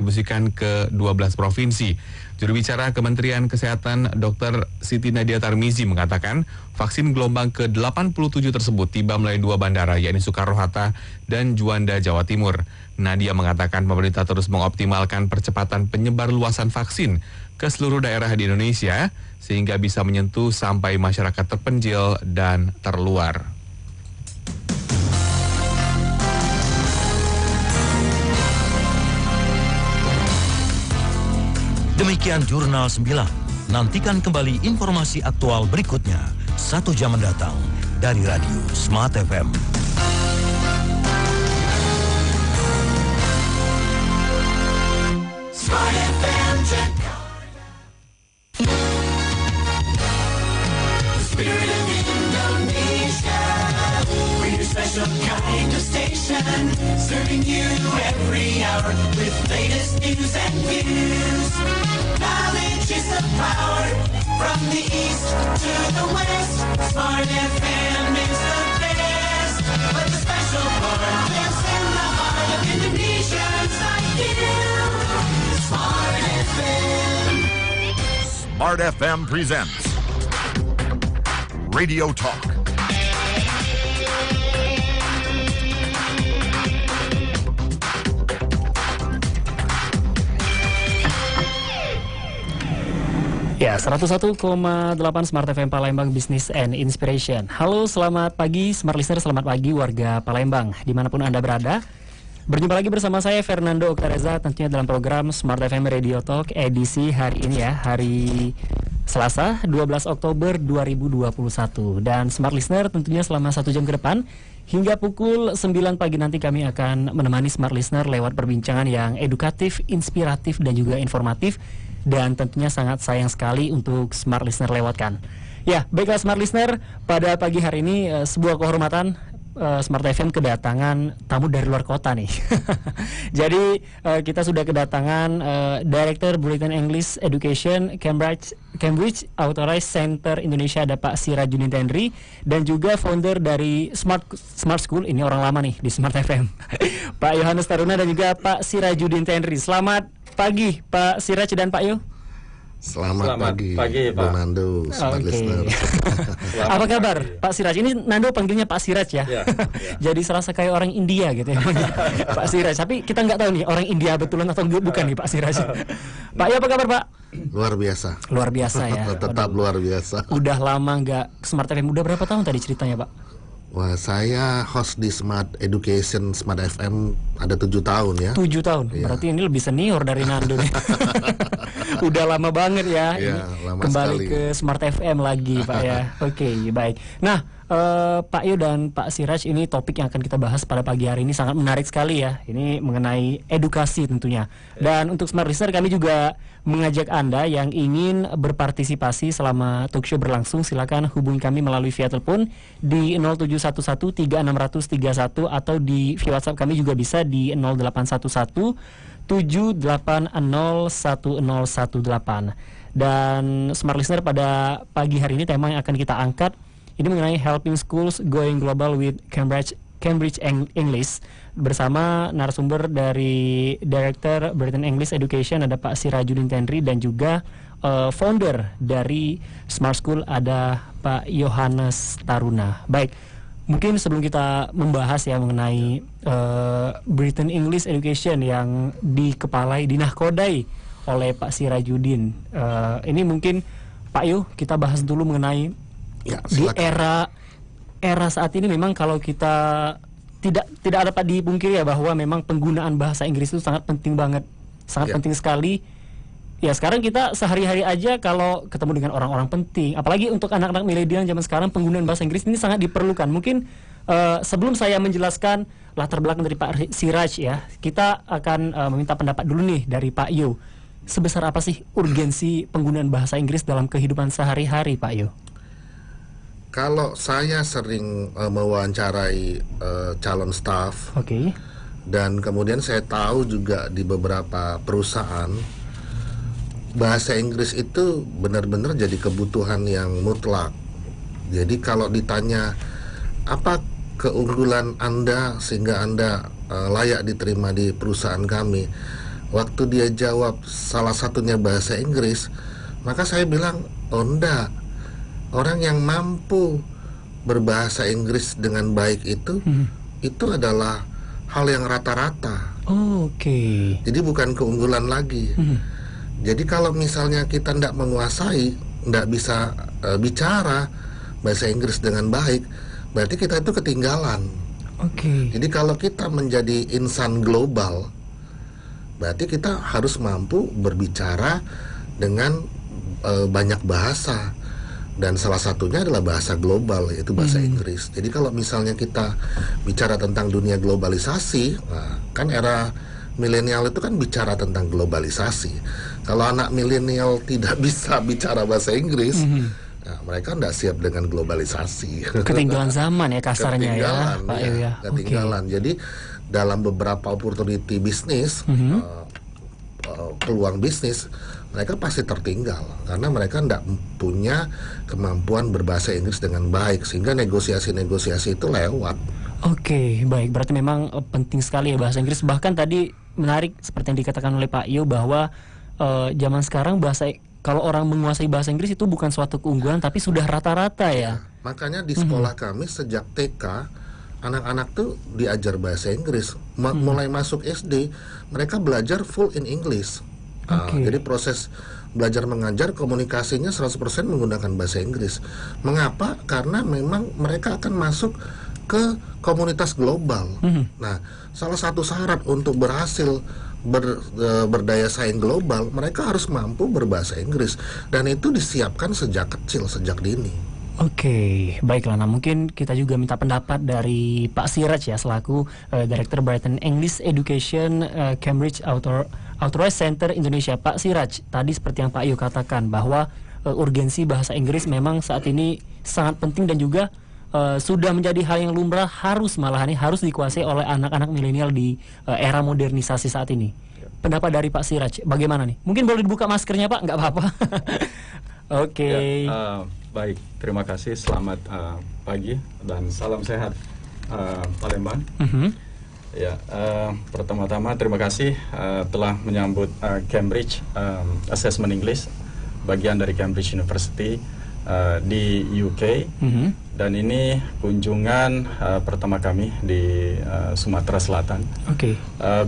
distribusikan ke 12 provinsi. Juru bicara Kementerian Kesehatan Dr. Siti Nadia Tarmizi mengatakan vaksin gelombang ke-87 tersebut tiba melalui 2 bandara, yakni Soekarno-Hatta dan Juanda, Jawa Timur. Nadia mengatakan pemerintah terus mengoptimalkan percepatan penyebar luasan vaksin ke seluruh daerah di Indonesia sehingga bisa menyentuh sampai masyarakat terpencil dan terluar. Demikian Jurnal 9. Nantikan kembali informasi aktual berikutnya 1 jam mendatang dari Radio Smart FM. Smart FM Spirit of Indonesia. We're your special kind of station, serving you every hour with latest news and views. Knowledge is the power, from the east to the west. Smart FM is the best, but the special part lives in the heart of Indonesians like you. Smart FM. Smart FM presents Radio Talk. Ya, 101,8 Smart FM Palembang Business and Inspiration. Halo, selamat pagi Smart Listener, selamat pagi warga Palembang, dimanapun Anda berada. Berjumpa lagi bersama saya Fernando Octareza, tentunya dalam program Smart FM Radio Talk edisi hari ini ya, hari Selasa 12 Oktober 2021. Dan Smart Listener tentunya selama 1 jam ke depan hingga pukul 9 pagi nanti kami akan menemani Smart Listener lewat perbincangan yang edukatif, inspiratif dan juga informatif. Dan tentunya sangat sayang sekali untuk Smart Listener lewatkan. Ya, baiklah Smart Listener, pada pagi hari ini sebuah kehormatan Smart FM kedatangan tamu dari luar kota nih. Jadi kita sudah kedatangan Director Britain English Education Cambridge Authorized Center Indonesia, ada Pak Sirajudin Tenri, dan juga founder dari Smart School, ini orang lama nih di Smart FM. Pak Yohanes Taruna dan juga Pak Sirajudin Tenri. Selamat pagi Pak Siraj dan Pak Yo. Selamat pagi Pak Nando, Smart Listener. Apa kabar Pak Siraj? Ini Nando panggilnya Pak Siraj ya. Jadi serasa kayak orang India gitu ya. Pak Siraj, tapi kita nggak tahu nih orang India betulan atau bukan nih Pak Siraj. Pak Yo, apa kabar Pak? Luar biasa. Luar biasa ya. Tetap luar biasa. Udah lama nggak Smart FM. Udah berapa tahun tadi ceritanya Pak? Wah, saya host di Smart Education Smart FM ada 7 tahun ya. 7 tahun? Iya. Berarti ini lebih senior dari Nando nih. Udah lama banget ya. Iya, lama kembali sekali. Ke Smart FM lagi Pak ya. Oke, baik. Nah, Pak Yo dan Pak Siraj, ini topik yang akan kita bahas pada pagi hari ini sangat menarik sekali ya. Ini mengenai edukasi tentunya. Dan untuk Smart Listener, kami juga mengajak Anda yang ingin berpartisipasi selama talk show berlangsung, silakan hubungi kami melalui via telepon di 0711-3600-31 atau di via WhatsApp kami juga bisa di 0811-780-1018. Dan Smart Listener, pada pagi hari ini tema yang akan kita angkat ini mengenai Helping Schools Going Global with Cambridge English, bersama narasumber dari Director Britain English Education ada Pak Sirajudin Tenri, dan juga founder dari Smart School ada Pak Yohanes Taruna. Baik, mungkin sebelum kita membahas ya mengenai Britain English Education yang dinahkodai oleh Pak Sirajudin, ini mungkin Pak Yo, kita bahas dulu mengenai Ya, di era saat ini. Memang kalau kita tidak dapat dipungkiri ya bahwa memang penggunaan bahasa Inggris itu sangat penting banget, sangat penting sekali. Ya, sekarang kita sehari-hari aja kalau ketemu dengan orang-orang penting, apalagi untuk anak-anak milenial zaman sekarang, penggunaan bahasa Inggris ini sangat diperlukan. Mungkin sebelum saya menjelaskan latar belakang dari Pak Siraj ya, kita akan meminta pendapat dulu nih dari Pak Yo. Sebesar apa sih urgensi penggunaan bahasa Inggris dalam kehidupan sehari-hari, Pak Yo? Kalau saya sering mewawancarai calon staff, dan kemudian saya tahu juga di beberapa perusahaan bahasa Inggris itu benar-benar jadi kebutuhan yang mutlak. Jadi kalau ditanya apa keunggulan Anda sehingga Anda layak diterima di perusahaan kami, Waktu dia jawab salah satunya bahasa Inggris, maka saya bilang, oh enggak, orang yang mampu berbahasa Inggris dengan baik itu adalah hal yang rata-rata. Oke. Jadi bukan keunggulan lagi. Jadi kalau misalnya kita tidak menguasai, tidak bisa bicara bahasa Inggris dengan baik, berarti kita itu ketinggalan. Oke. Jadi kalau kita menjadi insan global, berarti kita harus mampu berbicara dengan banyak bahasa. Dan salah satunya adalah bahasa global, yaitu bahasa Inggris. Jadi kalau misalnya kita bicara tentang dunia globalisasi, nah, kan era milenial itu kan bicara tentang globalisasi. Kalau anak milenial tidak bisa bicara bahasa Inggris, nah, mereka tidak siap dengan globalisasi. Ketinggalan zaman ya kasarnya Ketinggalan, ya, Pak ya, Yu ya. ketinggalan. Jadi dalam beberapa opportunity bisnis, peluang bisnis, mereka pasti tertinggal karena mereka tidak punya kemampuan berbahasa Inggris dengan baik, sehingga negosiasi-negosiasi itu lewat. Oke, baik. Berarti memang penting sekali ya bahasa Inggris. Bahkan tadi menarik seperti yang dikatakan oleh Pak Yu bahwa zaman sekarang kalau orang menguasai bahasa Inggris itu bukan suatu keunggulan, tapi sudah rata-rata ya. Makanya di sekolah kami sejak TK, anak-anak tuh diajar bahasa Inggris. Mulai masuk SD, mereka belajar full in English. Jadi proses belajar mengajar komunikasinya 100% menggunakan bahasa Inggris. Mengapa? Karena memang mereka akan masuk ke komunitas global. Nah, salah satu syarat untuk berhasil berdaya saing global, mereka harus mampu berbahasa Inggris. Dan itu disiapkan sejak kecil, sejak dini. Oke, baiklah. Nah, mungkin kita juga minta pendapat dari Pak Siraj ya, selaku Director Brighton English Education Cambridge Authorized Center Indonesia. Pak Siraj, tadi seperti yang Pak Yu katakan bahwa urgensi bahasa Inggris memang saat ini sangat penting dan juga sudah menjadi hal yang lumrah, harus dikuasai oleh anak-anak milenial di era modernisasi saat ini. Pendapat dari Pak Siraj, bagaimana nih? Mungkin boleh dibuka maskernya Pak, nggak apa-apa. Oke. Baik, terima kasih. Selamat pagi dan salam sehat Palembang. Ya, pertama-tama terima kasih telah menyambut Cambridge Assessment English, bagian dari Cambridge University di UK. Dan ini kunjungan pertama kami di Sumatera Selatan.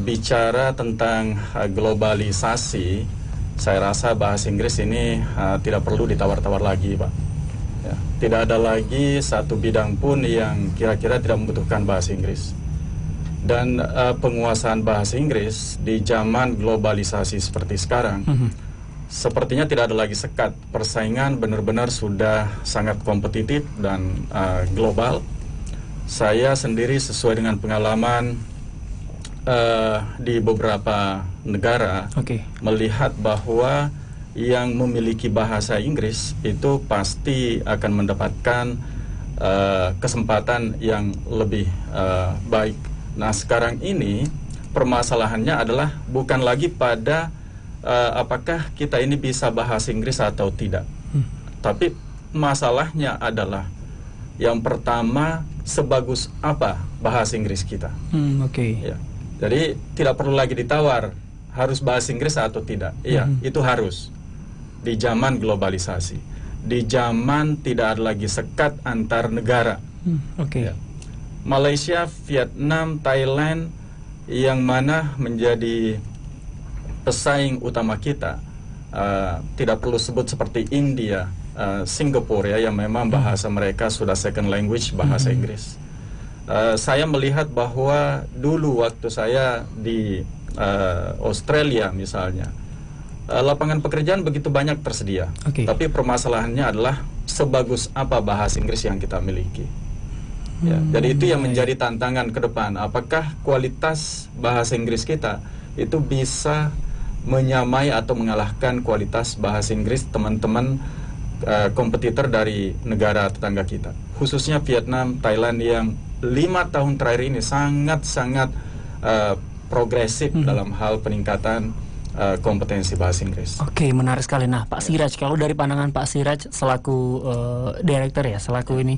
Bicara tentang globalisasi, saya rasa bahasa Inggris ini tidak perlu ditawar-tawar lagi, Pak. Ya, tidak ada lagi satu bidang pun yang kira-kira tidak membutuhkan bahasa Inggris. Dan penguasaan bahasa Inggris di zaman globalisasi seperti sekarang, sepertinya tidak ada lagi sekat. Persaingan benar-benar sudah sangat kompetitif dan global. Saya sendiri sesuai dengan pengalaman di beberapa negara, melihat bahwa yang memiliki bahasa Inggris itu pasti akan mendapatkan kesempatan yang lebih baik. Nah, sekarang ini permasalahannya adalah bukan lagi pada apakah kita ini bisa bahasa Inggris atau tidak, tapi masalahnya adalah yang pertama, sebagus apa bahasa Inggris kita. Ya. Jadi tidak perlu lagi ditawar harus bahasa Inggris atau tidak. Iya, itu harus. Di zaman globalisasi, di zaman tidak ada lagi sekat antar negara. Ya. Malaysia, Vietnam, Thailand, yang mana menjadi pesaing utama kita, tidak perlu sebut seperti India, Singapura ya, yang memang bahasa mereka sudah second language bahasa Inggris. Saya melihat bahwa dulu waktu saya di Australia misalnya, lapangan pekerjaan begitu banyak tersedia, tapi permasalahannya adalah sebagus apa bahasa Inggris yang kita miliki. Ya, jadi itu yang menjadi tantangan ke depan. Apakah kualitas bahasa Inggris kita itu bisa menyamai atau mengalahkan kualitas bahasa Inggris teman-teman kompetitor dari negara tetangga kita, khususnya Vietnam, Thailand yang 5 tahun terakhir ini sangat-sangat progresif dalam hal peningkatan kompetensi bahasa Inggris. Oke, menarik sekali. Nah, Pak Siraj, kalau dari pandangan Pak Siraj selaku direktur ya, selaku ini,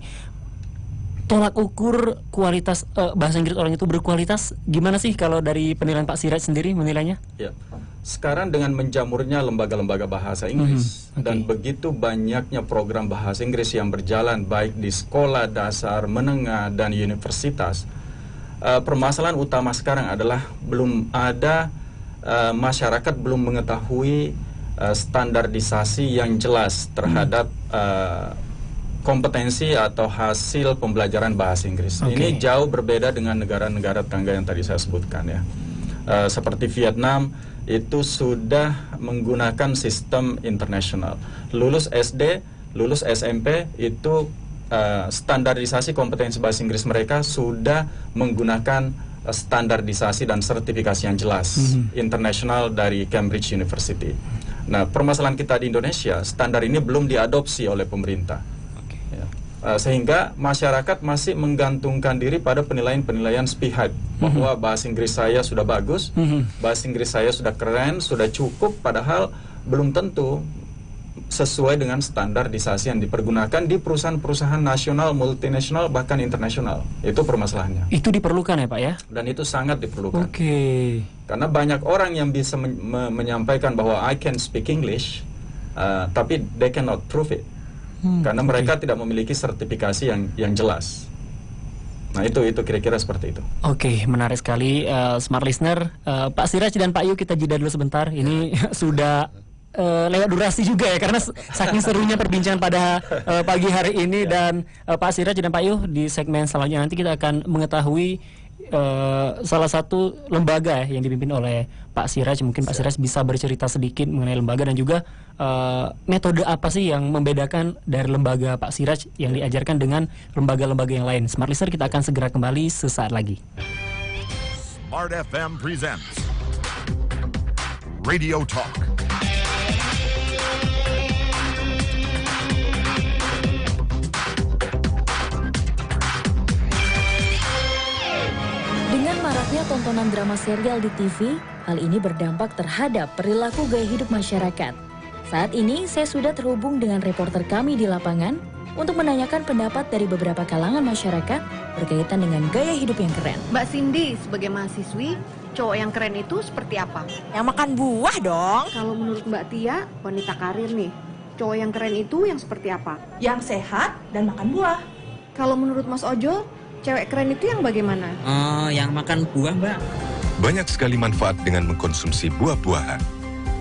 tolak ukur kualitas bahasa Inggris orang itu berkualitas gimana sih kalau dari penilaian Pak Siraj sendiri menilainya? Ya. Sekarang dengan menjamurnya lembaga-lembaga bahasa Inggris dan begitu banyaknya program bahasa Inggris yang berjalan baik di sekolah dasar, menengah, dan universitas, permasalahan utama sekarang adalah belum ada masyarakat belum mengetahui standarisasi yang jelas terhadap kompetensi atau hasil pembelajaran bahasa Inggris. Ini jauh berbeda dengan negara-negara tetangga yang tadi saya sebutkan ya. Seperti Vietnam itu sudah menggunakan sistem internasional. Lulus SD, lulus SMP itu standarisasi kompetensi bahasa Inggris mereka sudah menggunakan standarisasi dan sertifikasi yang jelas internasional dari Cambridge University. Nah, permasalahan kita di Indonesia, standar ini belum diadopsi oleh pemerintah. Sehingga masyarakat masih menggantungkan diri pada penilaian-penilaian sepihak bahwa bahasa Inggris saya sudah bagus, bahasa Inggris saya sudah keren, sudah cukup, padahal belum tentu sesuai dengan standarisasi yang dipergunakan di perusahaan-perusahaan nasional, multinasional, bahkan internasional. Itu permasalahannya. Itu diperlukan ya Pak ya? Dan itu sangat diperlukan. Karena banyak orang yang bisa menyampaikan bahwa I can speak English, tapi they cannot prove it. Karena mereka tidak memiliki sertifikasi yang jelas. Nah itu kira-kira seperti itu. Menarik sekali Smart Listener. Pak Siraj dan Pak Yu, kita jeda dulu sebentar. Ini sudah lewat durasi juga ya, karena saking serunya perbincangan pada pagi hari ini. Dan Pak Siraj dan Pak Yu, di segmen selanjutnya nanti kita akan mengetahui salah satu lembaga yang dipimpin oleh Pak Siraj. Mungkin Pak Siraj bisa bercerita sedikit mengenai lembaga dan juga metode apa sih yang membedakan dari lembaga Pak Siraj yang diajarkan dengan lembaga-lembaga yang lain. Smart Listener, kita akan segera kembali sesaat lagi. Smart FM presents Radio Talk. Dengan maraknya tontonan drama serial di TV, hal ini berdampak terhadap perilaku gaya hidup masyarakat. Saat ini saya sudah terhubung dengan reporter kami di lapangan untuk menanyakan pendapat dari beberapa kalangan masyarakat berkaitan dengan gaya hidup yang keren. Mbak Cindy, sebagai mahasiswi, cowok yang keren itu seperti apa? Yang makan buah dong. Kalau menurut Mbak Tia, wanita karir nih, cowok yang keren itu yang seperti apa? Yang sehat dan makan buah. Kalau menurut Mas Ojo, cewek keren itu yang bagaimana? Yang makan buah, Mbak. Banyak sekali manfaat dengan mengkonsumsi buah-buahan.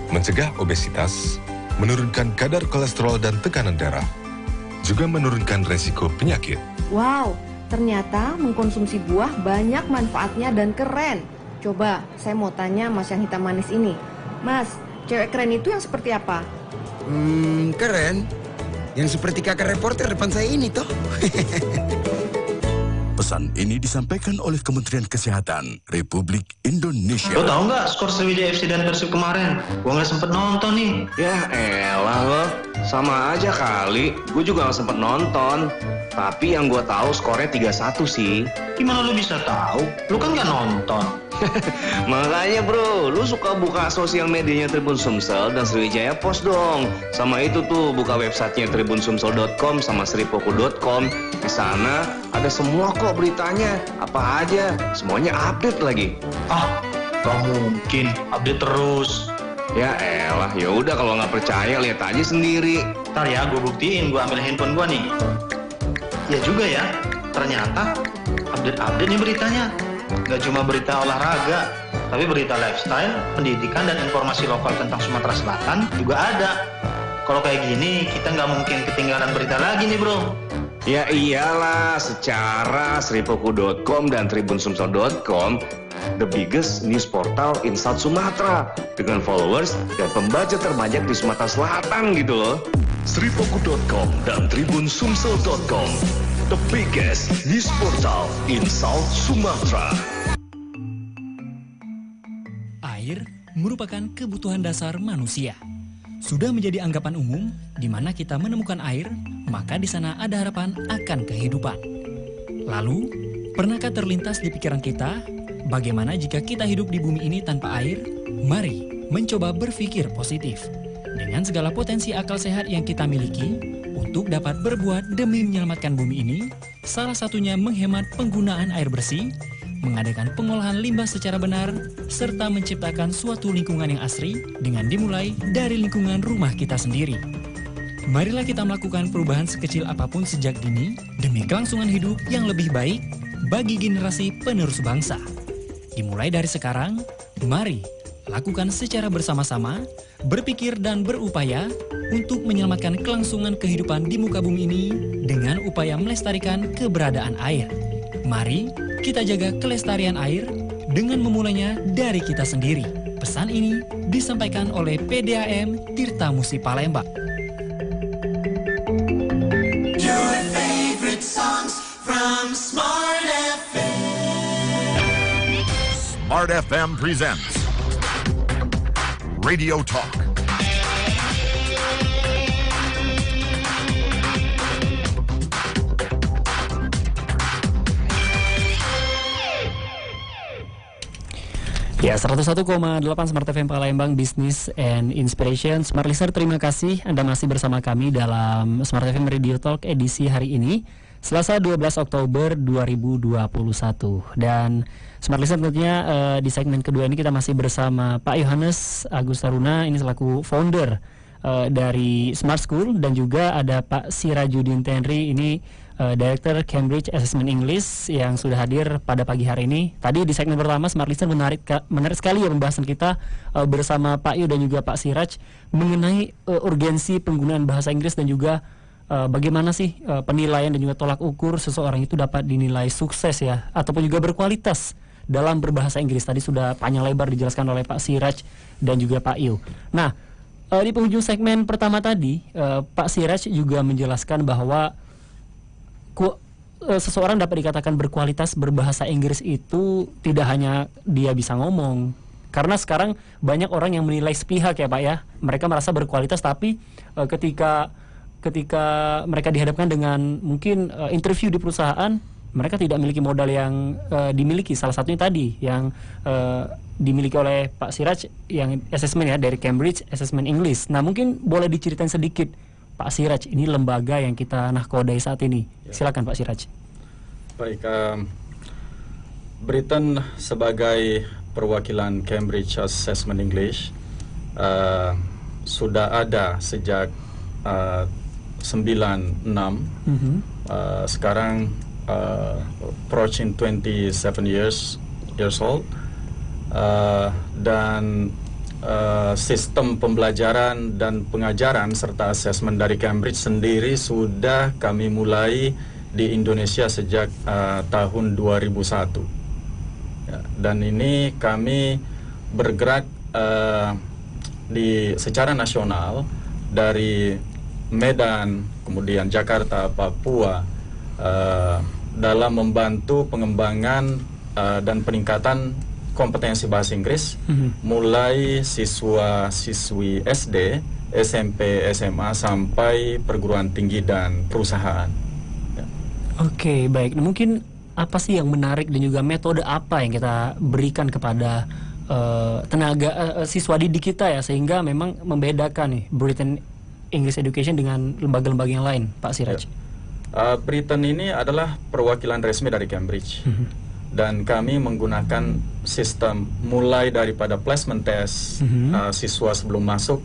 Mencegah obesitas, menurunkan kadar kolesterol dan tekanan darah, juga menurunkan resiko penyakit. Wow, ternyata mengkonsumsi buah banyak manfaatnya dan keren. Coba, saya mau tanya Mas yang hitam manis ini. Mas, cewek keren itu yang seperti apa? Keren. Yang seperti kakak reporter depan saya ini toh. Pesan ini disampaikan oleh Kementerian Kesehatan Republik Indonesia. Lo tau nggak skor Sriwijaya FC dan Persib kemarin? Gua nggak sempet nonton nih. Ya elah lo, sama aja kali. Gue juga nggak sempet nonton. Tapi yang gue tahu skornya 3-1 sih. Gimana lu bisa tahu? Lu kan nggak nonton. Makanya bro, lu suka buka sosial medianya Tribun Sumsel dan Sriwijaya Post dong. Sama itu tuh, buka websitenya tribunsumsel.com sama sripoku.com. Di sana ada semua kok beritanya, apa aja, semuanya update lagi. Gak mungkin, update terus. Ya elah, ya udah kalau nggak percaya lihat aja sendiri. Ntar ya, gue buktiin, gue ambil handphone gue nih. Ya juga ya, ternyata update nih beritanya. Gak cuma berita olahraga, tapi berita lifestyle, pendidikan, dan informasi lokal tentang Sumatera Selatan juga ada. Kalau kayak gini, kita nggak mungkin ketinggalan berita lagi nih bro. Ya iyalah, secara sripoku.com dan tribunsumsel.com the biggest news portal in South Sumatra dengan followers dan pembaca terbanyak di Sumatera Selatan gitu loh. Sripoku.com dan tribunsumsel.com, the biggest news portal in South Sumatra. Air merupakan kebutuhan dasar manusia. Sudah menjadi anggapan umum, di mana kita menemukan air, maka di sana ada harapan akan kehidupan. Lalu, pernahkah terlintas di pikiran kita, bagaimana jika kita hidup di bumi ini tanpa air? Mari mencoba berpikir positif. Dengan segala potensi akal sehat yang kita miliki, untuk dapat berbuat demi menyelamatkan bumi ini, Salah satunya menghemat penggunaan air bersih, mengadakan pengolahan limbah secara benar, serta menciptakan suatu lingkungan yang asri dengan dimulai dari lingkungan rumah kita sendiri. Marilah kita melakukan perubahan sekecil apapun sejak dini demi kelangsungan hidup yang lebih baik bagi generasi penerus bangsa. Dimulai dari sekarang, mari lakukan secara bersama-sama, berpikir dan berupaya untuk menyelamatkan kelangsungan kehidupan di muka bumi ini dengan upaya melestarikan keberadaan air. Mari kita jaga kelestarian air dengan memulainya dari kita sendiri. Pesan ini disampaikan oleh PDAM Tirta Musi Palembang. Your favorite songs from Smart FM. Smart FM presents Radio Talk. Ya, 101,8 Smart FM Palembang Business and Inspiration. Smart Listener, terima kasih Anda masih bersama kami dalam Smart FM Radio Talk edisi hari ini, Selasa 12 Oktober 2021. Dan Smart Listener tentunya di segmen kedua ini kita masih bersama Pak Yohanes Agus Taruna, ini selaku founder dari Smart School, dan juga ada Pak Sirajudin Tenri, ini Director Cambridge Assessment English yang sudah hadir pada pagi hari ini. Tadi di segmen pertama Smart Listener menarik sekali ya pembahasan kita bersama Pak Yu dan juga Pak Siraj mengenai urgensi penggunaan bahasa Inggris dan juga bagaimana sih penilaian dan juga tolak ukur seseorang itu dapat dinilai sukses ya, ataupun juga berkualitas dalam berbahasa Inggris. Tadi sudah panjang lebar dijelaskan oleh Pak Siraj dan juga Pak Yu. Nah, di penghujung segmen pertama tadi Pak Siraj juga menjelaskan bahwa seseorang dapat dikatakan berkualitas berbahasa Inggris itu tidak hanya dia bisa ngomong, karena sekarang banyak orang yang menilai sepihak ya Pak ya. Mereka merasa berkualitas, tapi ketika mereka dihadapkan dengan mungkin interview di perusahaan, mereka tidak memiliki modal yang dimiliki. Salah satunya tadi yang dimiliki oleh Pak Siraj yang assessment ya, dari Cambridge Assessment English. Nah, mungkin boleh diceritain sedikit Pak Siraj, ini lembaga yang kita nahkodai saat ini. Silakan Pak Siraj. Baik, Britain sebagai perwakilan Cambridge Assessment English sudah ada sejak 96. Sekarang approaching 27 years old, dan sistem pembelajaran dan pengajaran serta asesmen dari Cambridge sendiri sudah kami mulai di Indonesia sejak tahun 2001 ya, dan ini kami bergerak secara nasional dari Medan, kemudian Jakarta, Papua, dalam membantu pengembangan dan peningkatan kompetensi bahasa Inggris, mulai siswa-siswi SD, SMP, SMA sampai perguruan tinggi dan perusahaan. Ya. Oke, baik. Nah, mungkin apa sih yang menarik dan juga metode apa yang kita berikan kepada tenaga siswa didik kita ya, sehingga memang membedakan nih Britain English Education dengan lembaga-lembaga yang lain, Pak Siraj? Ya. Britain ini adalah perwakilan resmi dari Cambridge. Dan kami menggunakan sistem mulai daripada placement test siswa sebelum masuk,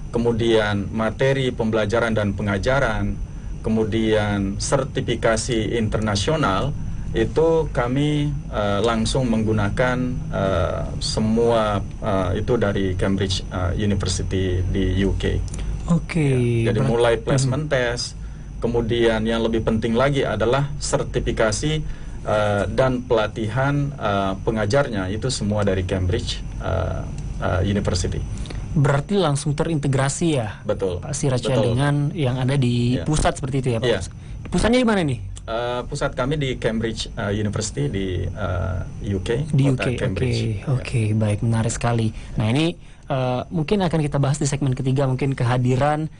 kemudian materi pembelajaran dan pengajaran, kemudian sertifikasi internasional, itu kami langsung menggunakan semua itu dari Cambridge University di UK. Ya, jadi mulai placement test, kemudian yang lebih penting lagi adalah sertifikasi dan pelatihan pengajarnya itu semua dari Cambridge University. Berarti langsung terintegrasi ya, betul, Pak Siraj, dengan yang ada di pusat seperti itu ya Pak? Yeah. Pusatnya di mana nih? Pusat kami di Cambridge University di UK. Di UK, Oke, baik, menarik sekali. Nah ini mungkin akan kita bahas di segmen ketiga, mungkin kehadiran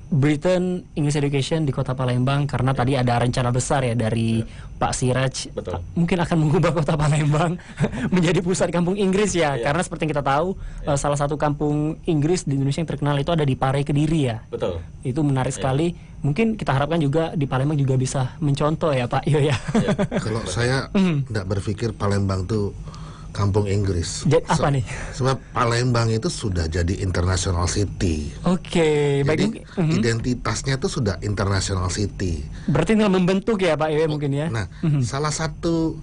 Britain English Education di Kota Palembang, karena tadi ada rencana besar ya dari Pak Siraj. Betul. Mungkin akan mengubah Kota Palembang menjadi pusat kampung Inggris ya, karena seperti yang kita tahu salah satu kampung Inggris di Indonesia yang terkenal itu ada di Pare Kediri ya. Betul. Itu menarik sekali. Mungkin kita harapkan juga di Palembang juga bisa mencontoh ya Pak Yo ya. Kalau saya tidak berpikir Palembang tuh kampung Inggris. Apa nih? Sebab Palembang itu sudah jadi international city. Oke, jadi identitasnya itu sudah international city. Berarti tinggal membentuk ya Pak Yo mungkin ya. Nah, salah satu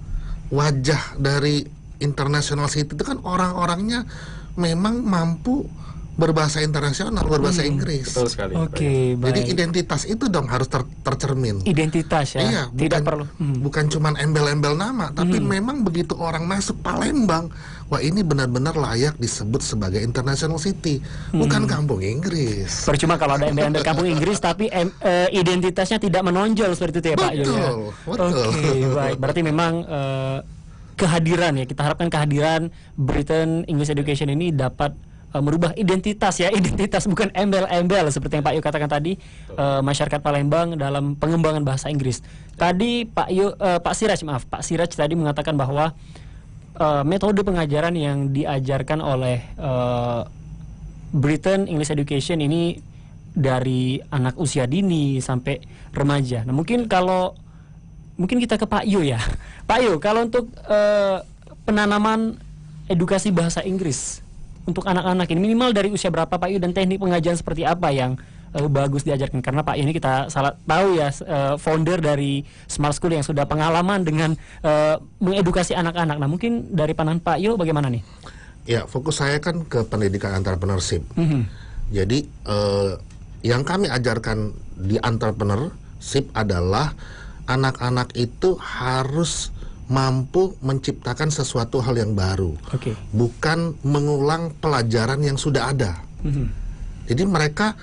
wajah dari international city itu kan orang-orangnya memang mampu berbahasa internasional, berbahasa Inggris. Betul sekali. Oke, baik. Jadi identitas itu dong harus tercermin. Identitas ya. Iya, tidak perlu. Bukan cuman embel-embel nama, tapi memang begitu orang masuk Palembang, wah ini benar-benar layak disebut sebagai international city, bukan kampung Inggris. Percuma kalau ada embel-embel kampung Inggris, tapi identitasnya tidak menonjol seperti itu ya Pak Yo ya. Betul. Oke, baik. Berarti memang kehadiran ya, kita harapkan kehadiran Britain English Education ini dapat merubah identitas ya, identitas bukan embel-embel seperti yang Pak Yo katakan tadi, masyarakat Palembang dalam pengembangan bahasa Inggris. Tadi Pak Siraj tadi mengatakan bahwa metode pengajaran yang diajarkan oleh Britain English Education ini dari anak usia dini sampai remaja. Nah, mungkin kita ke Pak Yo ya. Pak Yo, kalau untuk penanaman edukasi bahasa Inggris untuk anak-anak ini minimal dari usia berapa Pak Yo, dan teknik pengajaran seperti apa yang bagus diajarkan? Karena Pak Yo ini kita tahu ya, founder dari Smart School yang sudah pengalaman dengan mengedukasi anak-anak. Nah, mungkin dari pandangan Pak Yo bagaimana nih? Ya, fokus saya kan ke pendidikan entrepreneurship. Jadi yang kami ajarkan di entrepreneurship adalah anak-anak itu harus mampu menciptakan sesuatu hal yang baru, bukan mengulang pelajaran yang sudah ada. Jadi mereka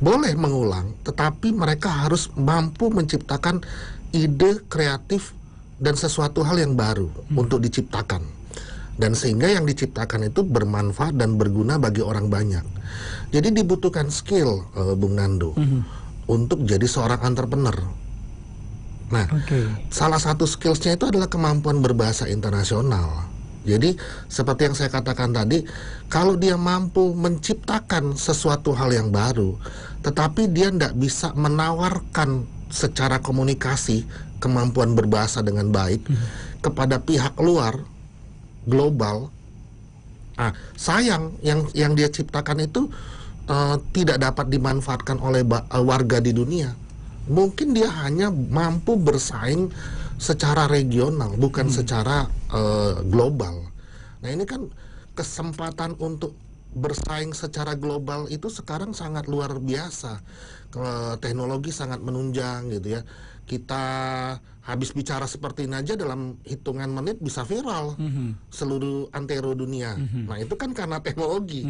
boleh mengulang, tetapi mereka harus mampu menciptakan ide kreatif dan sesuatu hal yang baru untuk diciptakan. Dan sehingga yang diciptakan itu bermanfaat dan berguna bagi orang banyak. Jadi dibutuhkan skill, Bung Nando, untuk jadi seorang entrepreneur. Nah, salah satu skillsnya itu adalah kemampuan berbahasa internasional. Jadi seperti yang saya katakan tadi, kalau dia mampu menciptakan sesuatu hal yang baru, tetapi dia tidak bisa menawarkan secara komunikasi kemampuan berbahasa dengan baik kepada pihak luar, global, sayang yang dia ciptakan itu tidak dapat dimanfaatkan oleh warga di dunia. Mungkin dia hanya mampu bersaing secara regional, bukan secara global. Nah, ini kan kesempatan untuk bersaing secara global itu sekarang sangat luar biasa. Teknologi sangat menunjang gitu ya. Kita habis bicara seperti ini aja dalam hitungan menit bisa viral seluruh antero dunia. Nah, itu kan karena teknologi.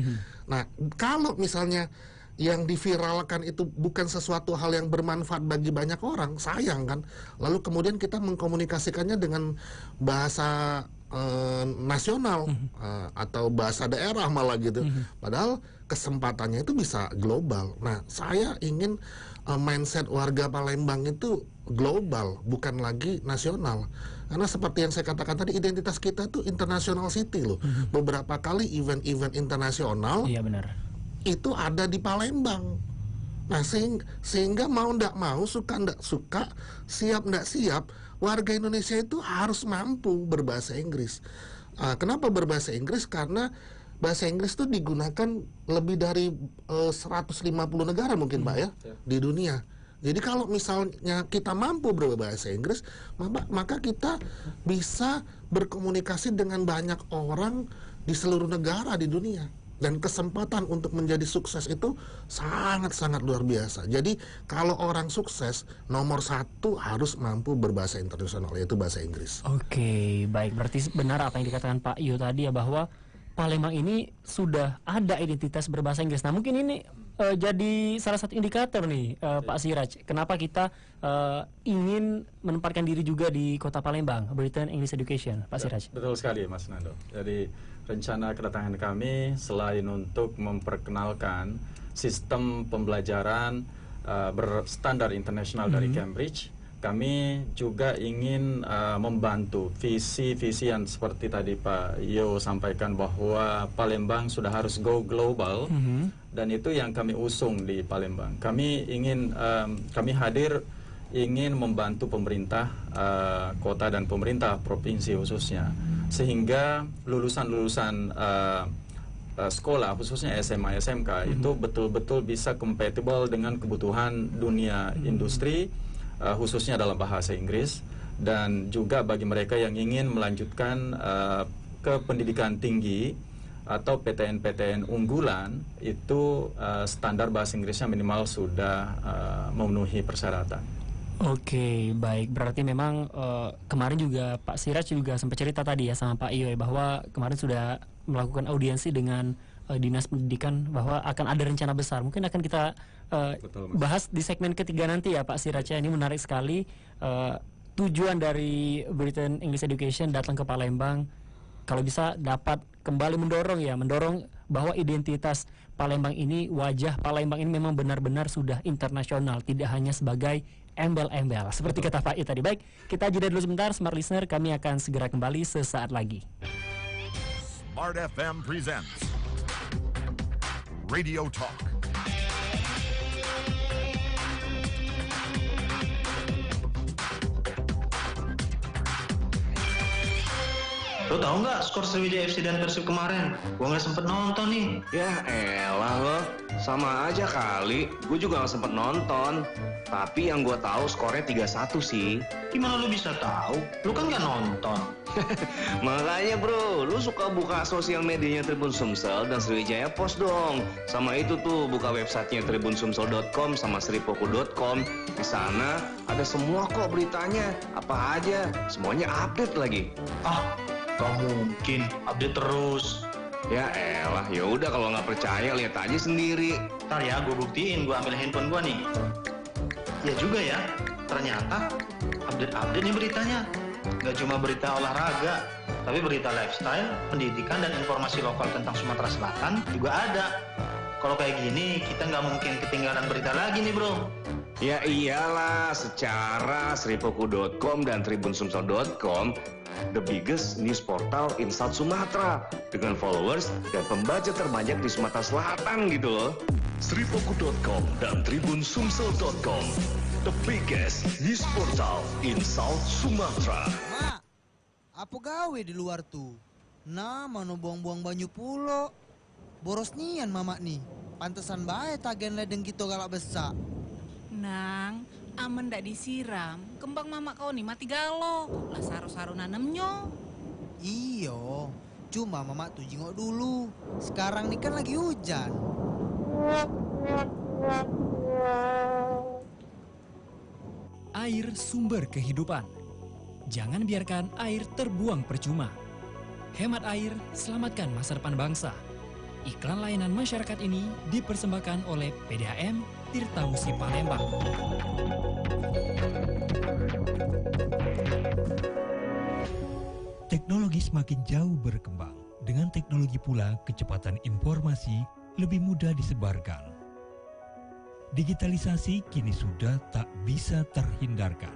Nah, kalau misalnya yang diviralkan itu bukan sesuatu hal yang bermanfaat bagi banyak orang, sayang kan. Lalu kemudian kita mengkomunikasikannya dengan bahasa nasional atau bahasa daerah malah gitu. Padahal kesempatannya itu bisa global. Nah, saya ingin mindset warga Palembang itu global, bukan lagi nasional. Karena seperti yang saya katakan tadi, identitas kita tuh international city loh. Beberapa kali event-event internasional itu ada di Palembang. Nah, sehingga mau ndak mau, suka ndak suka, siap ndak siap, warga Indonesia itu harus mampu berbahasa Inggris. Kenapa berbahasa Inggris? Karena bahasa Inggris itu digunakan lebih dari 150 negara mungkin Pak ya, di dunia. Jadi kalau misalnya kita mampu berbahasa Inggris, maka kita bisa berkomunikasi dengan banyak orang di seluruh negara di dunia. Dan kesempatan untuk menjadi sukses itu sangat-sangat luar biasa. Jadi kalau orang sukses, nomor satu harus mampu berbahasa internasional, yaitu bahasa Inggris. Oke, baik. Berarti benar apa yang dikatakan Pak Yo tadi ya, bahwa Palembang ini sudah ada identitas berbahasa Inggris. Nah, mungkin ini jadi salah satu indikator nih, Pak Siraj. Kenapa kita ingin menempatkan diri juga di kota Palembang, Britain English Education, Pak Siraj? Betul sekali, Mas Nando. Jadi rencana kedatangan kami selain untuk memperkenalkan sistem pembelajaran berstandar internasional dari Cambridge. Kami juga ingin membantu visi-visi yang seperti tadi Pak Yo sampaikan bahwa Palembang sudah harus go global, dan itu yang kami usung di Palembang. Kami ingin kami hadir ingin membantu pemerintah kota dan pemerintah provinsi khususnya, sehingga lulusan-lulusan sekolah khususnya SMA SMK itu betul-betul bisa compatible dengan kebutuhan dunia industri, khususnya dalam bahasa Inggris, dan juga bagi mereka yang ingin melanjutkan ke pendidikan tinggi atau PTN-PTN unggulan, itu standar bahasa Inggrisnya minimal sudah memenuhi persyaratan. Oke, baik. Berarti memang kemarin juga Pak Siraj juga sempat cerita tadi ya sama Pak Iyo bahwa kemarin sudah melakukan audiensi dengan Dinas Pendidikan bahwa akan ada rencana besar. Mungkin akan kita bahas di segmen ketiga nanti ya Pak Siraj. Ini menarik sekali tujuan dari Britain English Education datang ke Palembang. Kalau bisa dapat kembali mendorong bahwa identitas Palembang ini, wajah Palembang ini memang benar-benar sudah internasional, tidak hanya sebagai embel-embel seperti kata Pak I tadi. Baik, kita jeda dulu sebentar, Smart Listener, kami akan segera kembali sesaat lagi. Smart FM presents Radio Talk. Lo tau nggak skor Sriwijaya FC dan Persib kemarin? Gua nggak sempet nonton nih. Ya elah lo, sama aja kali. Gue juga nggak sempet nonton. Tapi yang gue tahu skornya 3-1 sih. Gimana lo bisa tahu? Lo kan nggak nonton. Makanya bro, lu suka buka sosial medianya Tribun Sumsel dan Sriwijaya Post dong. Sama itu tuh, buka websitenya tribunsumsel.com sama sripoku.com. Di sana ada semua kok beritanya. Apa aja, semuanya update lagi. Gak mungkin, update terus. Ya elah, ya udah kalau nggak percaya lihat aja sendiri. Ntar ya, gue buktiin, gue ambil handphone gue nih. Ya juga ya, ternyata update nih beritanya. Gak cuma berita olahraga, tapi berita lifestyle, pendidikan, dan informasi lokal tentang Sumatera Selatan juga ada. Kalau kayak gini, kita nggak mungkin ketinggalan berita lagi nih bro. Ya iyalah, secara sripoku.com dan tribunsumsel.com the biggest news portal in South Sumatra dengan followers dan pembaca terbanyak di Sumatera Selatan gitu loh. Sripoku.com dan tribunsumsel.com, the biggest news portal in South Sumatra. Mak, apa gawe di luar tuh? Nah, mano buang-buang banyu pulo. Boros nian mamak nih. Pantesan bae tagen ledeng gitu galak besar. Nang, aman ndak disiram, kembang mamak kau nih mati galo. Lah saru-saru nanemnya. Iyo, cuma mamak tuh jengok dulu. Sekarang nih kan lagi hujan. Air sumber kehidupan. Jangan biarkan air terbuang percuma. Hemat air, selamatkan masa depan bangsa. Iklan layanan masyarakat ini dipersembahkan oleh PDAM Tirtausi Palembang. Teknologi semakin jauh berkembang. Dengan teknologi pula, kecepatan informasi lebih mudah disebarkan. Digitalisasi kini sudah tak bisa terhindarkan.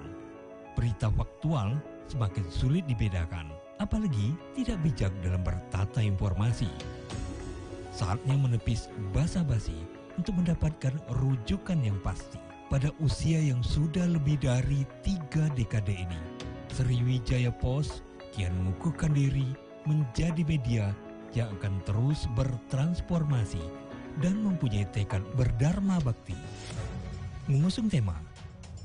Berita faktual semakin sulit dibedakan, apalagi tidak bijak dalam bertata informasi. Saatnya menepis basa-basi untuk mendapatkan rujukan yang pasti. Pada usia yang sudah lebih dari 3 dekade ini, Sriwijaya Post kian mengukuhkan diri menjadi media yang akan terus bertransformasi dan mempunyai tekad berdharma bakti. Mengusung tema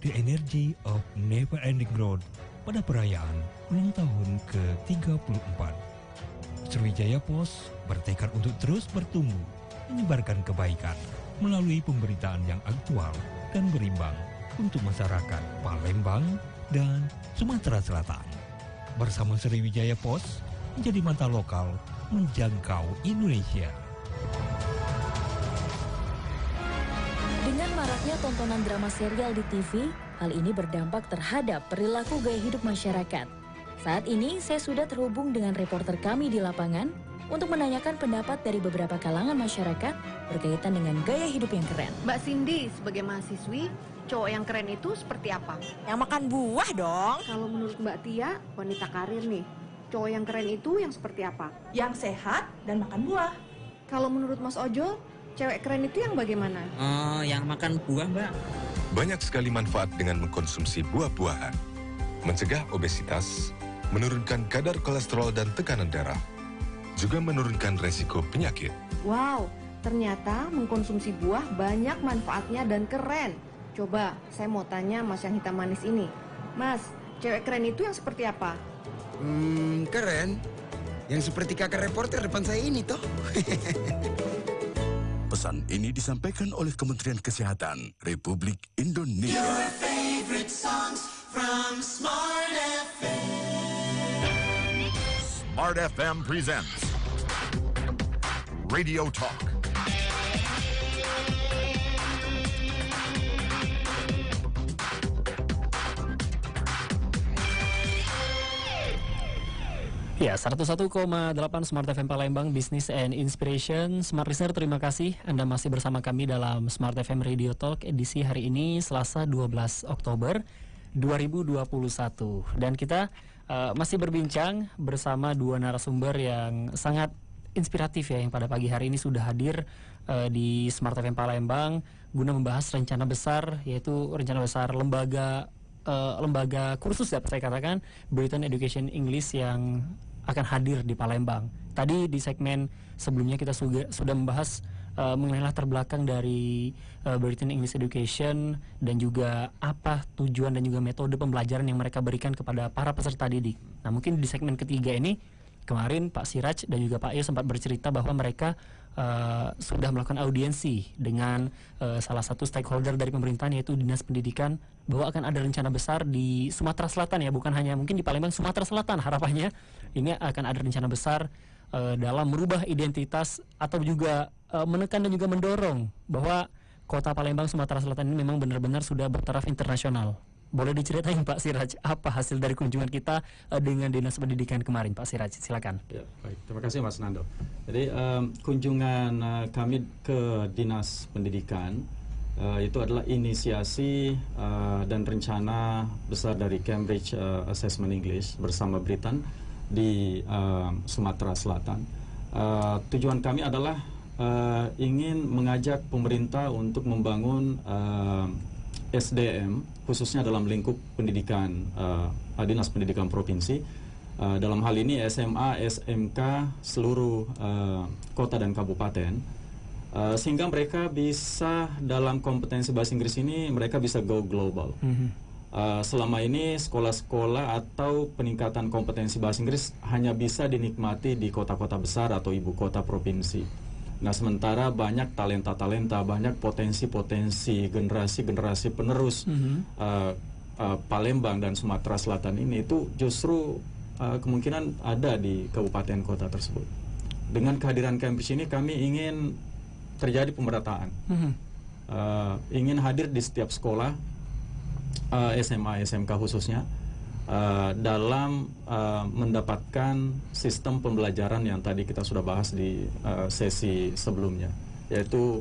The Energy of Never Ending Growth pada perayaan ulang tahun ke-34. Sriwijaya Post bertekad untuk terus bertumbuh, menyebarkan kebaikan melalui pemberitaan yang aktual dan berimbang untuk masyarakat Palembang dan Sumatera Selatan. Bersama Sriwijaya Post menjadi mata lokal menjangkau Indonesia. Dengan maraknya tontonan drama serial di TV, hal ini berdampak terhadap perilaku gaya hidup masyarakat. Saat ini saya sudah terhubung dengan reporter kami di lapangan untuk menanyakan pendapat dari beberapa kalangan masyarakat berkaitan dengan gaya hidup yang keren. Mbak Cindy, sebagai mahasiswi, cowok yang keren itu seperti apa? Yang makan buah dong. Kalau menurut Mbak Tia, wanita karir nih, cowok yang keren itu yang seperti apa? Yang sehat dan makan buah. Kalau menurut Mas Ojo, cewek keren itu yang bagaimana? Oh, yang makan buah, Mbak. Banyak sekali manfaat dengan mengkonsumsi buah-buahan. Mencegah obesitas, menurunkan kadar kolesterol dan tekanan darah, juga menurunkan resiko penyakit. Wow, ternyata mengkonsumsi buah banyak manfaatnya dan keren. Coba, saya mau tanya Mas yang hitam manis ini. Mas, cewek keren itu yang seperti apa? Keren. Yang seperti kakak reporter depan saya ini toh. Pesan ini disampaikan oleh Kementerian Kesehatan Republik Indonesia. Your favorite songs from Smart FM. Smart FM presents Radio Talk. Ya, 101,8 Smart FM Palembang, Business and Inspiration. Smart Listener, terima kasih Anda masih bersama kami dalam Smart FM Radio Talk edisi hari ini, Selasa 12 Oktober 2021. Dan kita masih berbincang bersama dua narasumber yang sangat inspiratif ya, yang pada pagi hari ini sudah hadir di Smart FM Palembang guna membahas rencana besar, yaitu rencana besar lembaga kursus dapat saya katakan Britain Education English yang akan hadir di Palembang. Tadi di segmen sebelumnya kita sudah membahas mengenai latar belakang dari Britain English Education dan juga apa tujuan dan juga metode pembelajaran yang mereka berikan kepada para peserta didik. Nah, mungkin di segmen ketiga ini kemarin Pak Siraj dan juga Pak Iyo sempat bercerita bahwa mereka sudah melakukan audiensi dengan salah satu stakeholder dari pemerintahan, yaitu Dinas Pendidikan, bahwa akan ada rencana besar di Sumatera Selatan ya, bukan hanya mungkin di Palembang, Sumatera Selatan harapannya ini akan ada rencana besar dalam merubah identitas atau juga menekan dan juga mendorong bahwa kota Palembang Sumatera Selatan ini memang benar-benar sudah bertaraf internasional. Boleh diceritain Pak Siraj, apa hasil dari kunjungan kita dengan Dinas Pendidikan kemarin, Pak Siraj? Silakan. Ya, baik. Terima kasih Mas Nando. Jadi kunjungan kami ke Dinas Pendidikan itu adalah inisiasi dan rencana besar dari Cambridge Assessment English bersama Britain di Sumatera Selatan. Tujuan kami adalah ingin mengajak pemerintah untuk membangun SDM khususnya dalam lingkup pendidikan Dinas Pendidikan Provinsi, dalam hal ini SMA, SMK seluruh kota dan kabupaten, sehingga mereka bisa dalam kompetensi bahasa Inggris ini mereka bisa go global. Selama ini sekolah-sekolah atau peningkatan kompetensi bahasa Inggris hanya bisa dinikmati di kota-kota besar atau ibu kota provinsi. Nah, sementara banyak talenta-talenta, banyak potensi-potensi generasi-generasi penerus Palembang dan Sumatera Selatan ini itu justru kemungkinan ada di kabupaten kota tersebut. Dengan kehadiran Cambridge ini kami ingin terjadi pemerataan, ingin hadir di setiap sekolah SMA, SMK khususnya dalam mendapatkan sistem pembelajaran yang tadi kita sudah bahas di sesi sebelumnya, yaitu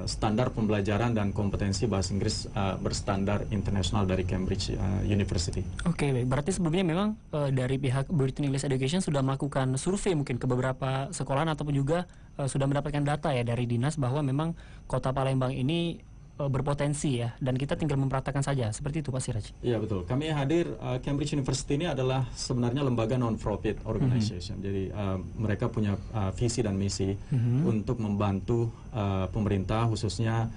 standar pembelajaran dan kompetensi bahasa Inggris berstandar internasional dari Cambridge University. Oke, baik. Berarti sebelumnya memang dari pihak Britain English Education sudah melakukan survei mungkin ke beberapa sekolah ataupun juga sudah mendapatkan data ya dari dinas bahwa memang kota Palembang ini berpotensi ya, dan kita tinggal memperhatikan saja. Seperti itu Pak Siraj? Iya, betul. Kami hadir, Cambridge University ini adalah sebenarnya lembaga non-profit organization. Jadi mereka punya visi dan misi untuk membantu pemerintah, khususnya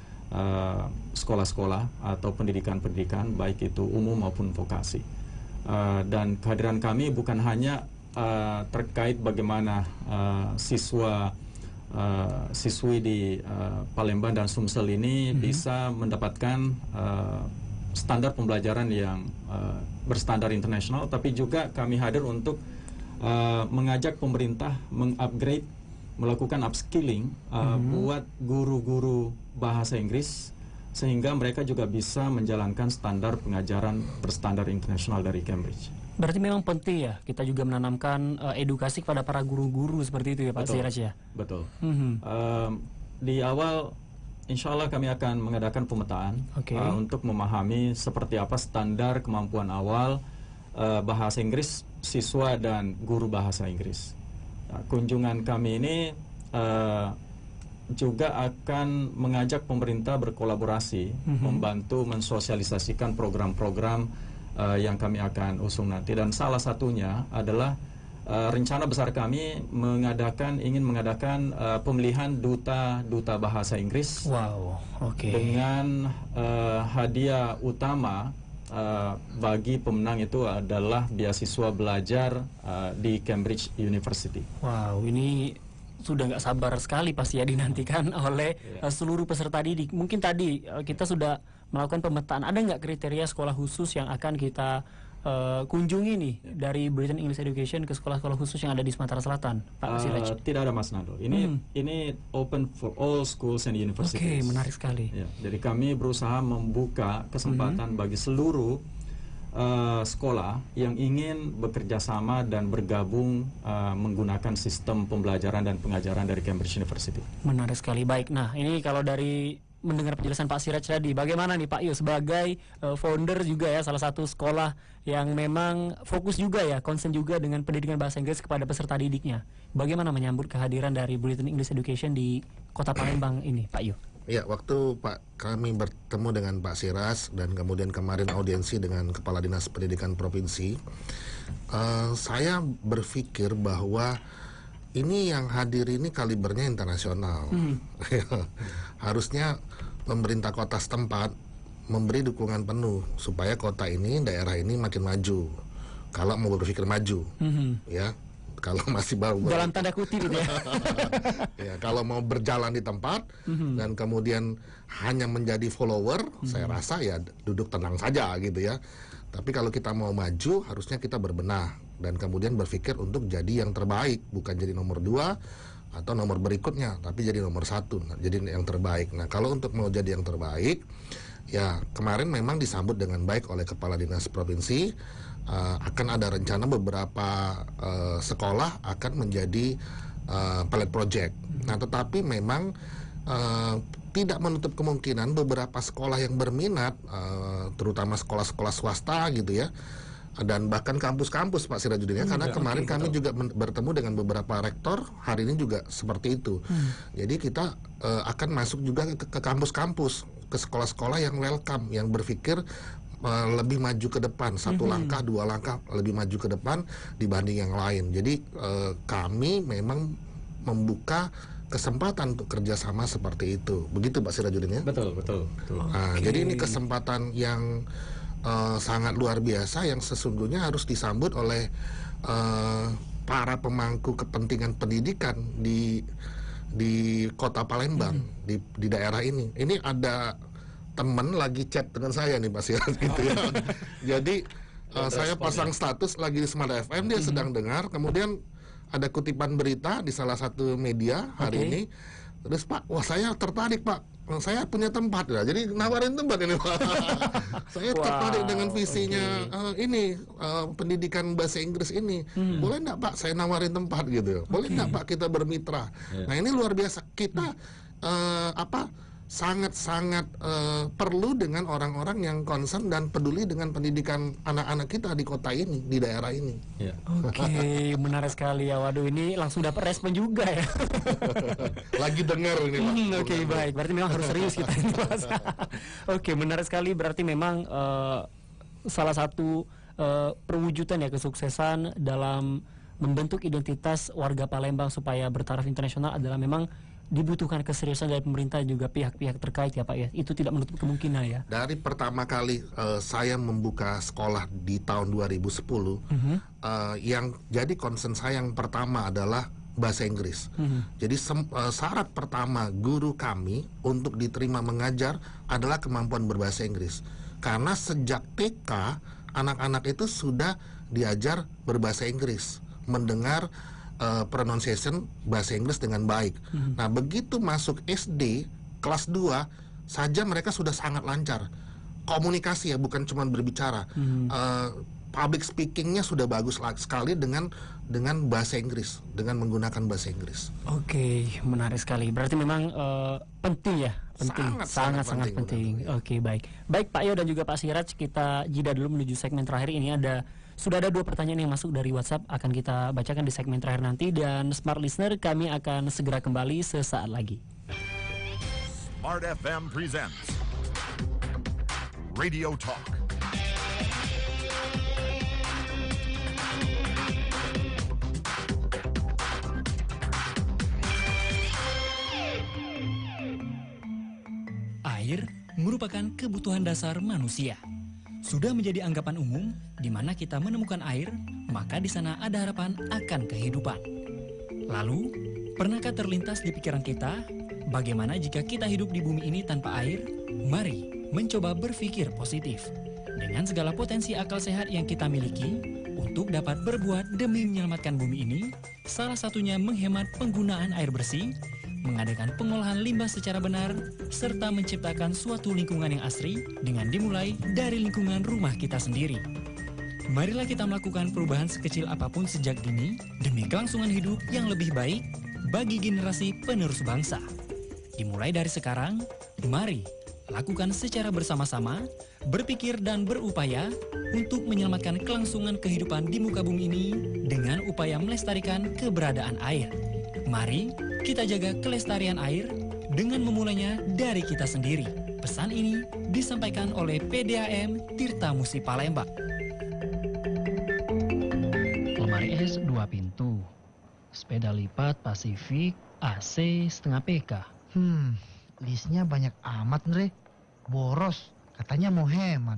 sekolah-sekolah atau pendidikan-pendidikan baik itu umum maupun vokasi. Dan kehadiran kami bukan hanya terkait bagaimana siswi di Palembang dan Sumsel ini bisa mendapatkan standar pembelajaran yang berstandar internasional, tapi juga kami hadir untuk mengajak pemerintah mengupgrade, melakukan upskilling buat guru-guru bahasa Inggris sehingga mereka juga bisa menjalankan standar pengajaran berstandar internasional dari Cambridge. Berarti memang penting ya kita juga menanamkan edukasi kepada para guru-guru seperti itu ya Pak Siraj ya. Betul. Di awal insya Allah kami akan mengadakan pemetaan untuk memahami seperti apa standar kemampuan awal bahasa Inggris siswa dan guru bahasa Inggris. Kunjungan kami ini juga akan mengajak pemerintah berkolaborasi membantu mensosialisasikan program-program yang kami akan usung nanti, dan salah satunya adalah rencana besar kami ingin mengadakan pemilihan duta bahasa Inggris. Wow, dengan hadiah utama bagi pemenang itu adalah beasiswa belajar di Cambridge University. Wow, ini sudah nggak sabar sekali pasti ya dinantikan oleh seluruh peserta didik. Mungkin tadi kita sudah melakukan pemetaan, ada nggak kriteria sekolah khusus yang akan kita kunjungi nih dari Britain English Education ke sekolah-sekolah khusus yang ada di Sumatera Selatan, Pak Siraj? Tidak ada, Mas Nando. Ini open for all schools and universities. Oke, menarik sekali. Ya, jadi kami berusaha membuka kesempatan bagi seluruh sekolah yang ingin bekerja sama dan bergabung menggunakan sistem pembelajaran dan pengajaran dari Cambridge University. Menarik sekali. Baik, nah ini kalau dari mendengar penjelasan Pak Siraj tadi, bagaimana nih Pak Yu sebagai founder juga ya salah satu sekolah yang memang fokus juga ya, concern juga dengan pendidikan bahasa Inggris kepada peserta didiknya. Bagaimana menyambut kehadiran dari Britain English Education di Kota Palembang ini, Pak Yu? Ya, waktu kami bertemu dengan Pak Siraj dan kemudian kemarin audiensi dengan Kepala Dinas Pendidikan Provinsi, saya berpikir bahwa ini yang hadir ini kalibernya internasional. Harusnya pemerintah kota setempat memberi dukungan penuh supaya kota ini, daerah ini makin maju. Kalau mau berpikir maju, ya. Kalau masih baru dalam tanda kutip gitu ya. Ya, kalau mau berjalan di tempat dan kemudian hanya menjadi follower, saya rasa ya duduk tenang saja gitu ya. Tapi kalau kita mau maju, harusnya kita berbenah dan kemudian berpikir untuk jadi yang terbaik, bukan jadi nomor 2 atau nomor berikutnya, tapi jadi nomor 1, jadi yang terbaik. Nah, kalau untuk mau jadi yang terbaik, ya kemarin memang disambut dengan baik oleh Kepala Dinas Provinsi. Akan ada rencana beberapa sekolah akan menjadi pilot project. Nah, tetapi memang tidak menutup kemungkinan beberapa sekolah yang berminat, terutama sekolah-sekolah swasta gitu ya, dan bahkan kampus-kampus Pak Sirajuddin ya, karena kemarin kami juga bertemu dengan beberapa rektor, hari ini juga seperti itu. Jadi kita akan masuk juga ke kampus-kampus, ke sekolah-sekolah yang welcome, yang berpikir lebih maju ke depan, 1 langkah 2 langkah lebih maju ke depan dibanding yang lain. Jadi kami memang membuka kesempatan untuk kerjasama seperti itu. Begitu Pak Sirajuddin ya? Betul. Nah, jadi ini kesempatan yang sangat luar biasa yang sesungguhnya harus disambut oleh para pemangku kepentingan pendidikan di Kota Palembang, di daerah ini. Ini ada teman lagi chat dengan saya nih Pak Siraj gitu ya. Jadi saya pasang status lagi di Smart FM, dia sedang dengar, kemudian ada kutipan berita di salah satu media hari ini. Terus Pak, wah saya tertarik Pak, saya punya tempat ya. Jadi nawarin tempat ini Pak. Saya tertarik dengan visinya ini pendidikan bahasa Inggris ini. Boleh enggak Pak saya nawarin tempat gitu? Boleh enggak Pak kita bermitra? Nah, ini luar biasa. Kita sangat-sangat perlu dengan orang-orang yang concern dan peduli dengan pendidikan anak-anak kita di kota ini, di daerah ini. Oke, menarik sekali ya. Waduh, ini langsung dapat respon juga ya. Lagi dengar ini Pak. Oke, baik. Berarti memang harus serius kita ini Mas. Oke, menarik sekali. Berarti memang salah satu perwujudan ya kesuksesan dalam membentuk identitas warga Palembang supaya bertaraf internasional adalah memang dibutuhkan keseriusan dari pemerintah juga pihak-pihak terkait ya Pak ya. Itu tidak menutup kemungkinan ya. Dari pertama kali saya membuka sekolah di tahun 2010, yang jadi concern saya yang pertama adalah bahasa Inggris. Jadi syarat pertama guru kami untuk diterima mengajar adalah kemampuan berbahasa Inggris. Karena sejak TK anak-anak itu sudah diajar berbahasa Inggris, mendengar pronunciation bahasa Inggris dengan baik. Nah, begitu masuk SD kelas 2 saja mereka sudah sangat lancar komunikasi ya, bukan cuma berbicara. public speakingnya sudah bagus sekali dengan bahasa Inggris, dengan menggunakan bahasa Inggris. Oke, menarik sekali. Berarti memang penting ya, penting, sangat penting. Oke, baik Pak Yo dan juga Pak Siraj, kita jeda dulu menuju segmen terakhir. Ini sudah ada 2 pertanyaan yang masuk dari WhatsApp, akan kita bacakan di segmen terakhir nanti. Dan Smart Listener, kami akan segera kembali sesaat lagi. Smart FM presents Radio Talk. Air merupakan kebutuhan dasar manusia. Sudah menjadi anggapan umum, di mana kita menemukan air, maka di sana ada harapan akan kehidupan. Lalu, pernahkah terlintas di pikiran kita, bagaimana jika kita hidup di bumi ini tanpa air? Mari mencoba berpikir positif. Dengan segala potensi akal sehat yang kita miliki, untuk dapat berbuat demi menyelamatkan bumi ini, salah satunya menghemat penggunaan air bersih, mengadakan pengolahan limbah secara benar, serta menciptakan suatu lingkungan yang asri dengan dimulai dari lingkungan rumah kita sendiri. Marilah kita melakukan perubahan sekecil apapun sejak dini demi kelangsungan hidup yang lebih baik bagi generasi penerus bangsa. Dimulai dari sekarang, mari lakukan secara bersama-sama, berpikir dan berupaya untuk menyelamatkan kelangsungan kehidupan di muka bumi ini dengan upaya melestarikan keberadaan air. Mari kita jaga kelestarian air dengan memulainya dari kita sendiri. Pesan ini disampaikan oleh PDAM Tirta Musi Palembang. Lemari es 2 pintu, sepeda lipat Pacific, AC setengah PK. Listnya banyak amat, Andre. Boros, katanya mau hemat.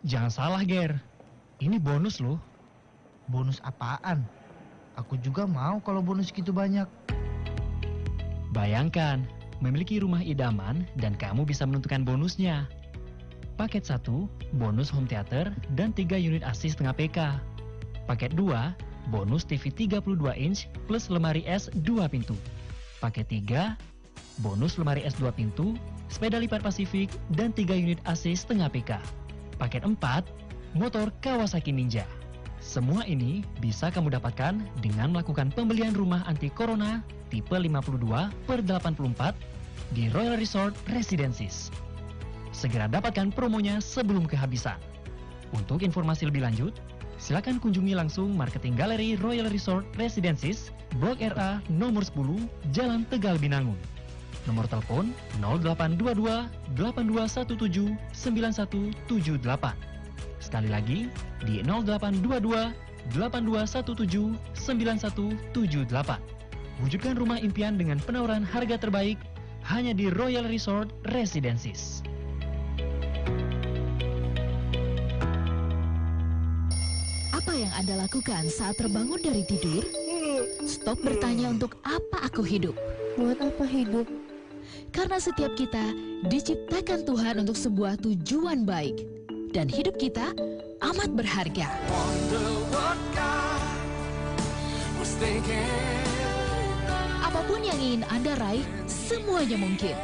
Jangan salah, Ger. Ini bonus loh. Bonus apaan? Aku juga mau kalau bonus gitu banyak. Bayangkan, memiliki rumah idaman dan kamu bisa menentukan bonusnya. Paket 1, bonus home theater dan 3 unit AC setengah PK. Paket 2, bonus TV 32 inch plus lemari es 2 pintu. Paket 3, bonus lemari es 2 pintu, sepeda lipat Pacific dan 3 unit AC setengah PK. Paket 4, motor Kawasaki Ninja. Semua ini bisa kamu dapatkan dengan melakukan pembelian rumah anti corona tipe 52/84 di Royal Resort Residences. Segera dapatkan promonya sebelum kehabisan. Untuk informasi lebih lanjut, silakan kunjungi langsung marketing galeri Royal Resort Residences, Blok RA nomor 10, Jalan Tegal Binangun. Nomor telepon 0822 8217 9178. Sekali lagi di 0822 8217 9178. Wujudkan rumah impian dengan penawaran harga terbaik hanya di Royal Resort Residences. Apa yang Anda lakukan saat terbangun dari tidur? Stop bertanya untuk apa aku hidup. Buat apa hidup? Karena setiap kita diciptakan Tuhan untuk sebuah tujuan baik. Dan hidup kita amat berharga. Apapun yang ingin Anda raih, semuanya mungkin.